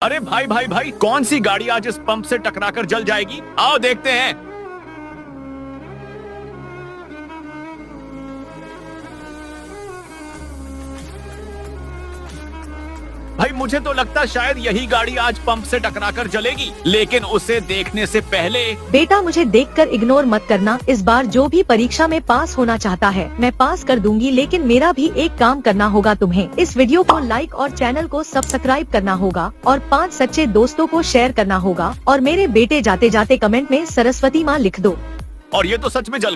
अरे भाई भाई भाई, कौन सी गाड़ी आज इस पंप से टकराकर जल जाएगी? आओ देखते हैं। भाई मुझे तो लगता शायद यही गाड़ी आज पंप से टकराकर जलेगी, लेकिन उसे देखने से पहले। बेटा मुझे देखकर इग्नोर मत करना। इस बार जो भी परीक्षा में पास होना चाहता है मैं पास कर दूंगी, लेकिन मेरा भी एक काम करना होगा तुम्हें। इस वीडियो को लाइक और चैनल को सब्सक्राइब करना होगा और 5 सच्चे दोस्तों को शेयर करना होगा और मेरे बेटे जाते जाते कमेंट में सरस्वती माँ लिख दो। और ये तो सच में जल गया।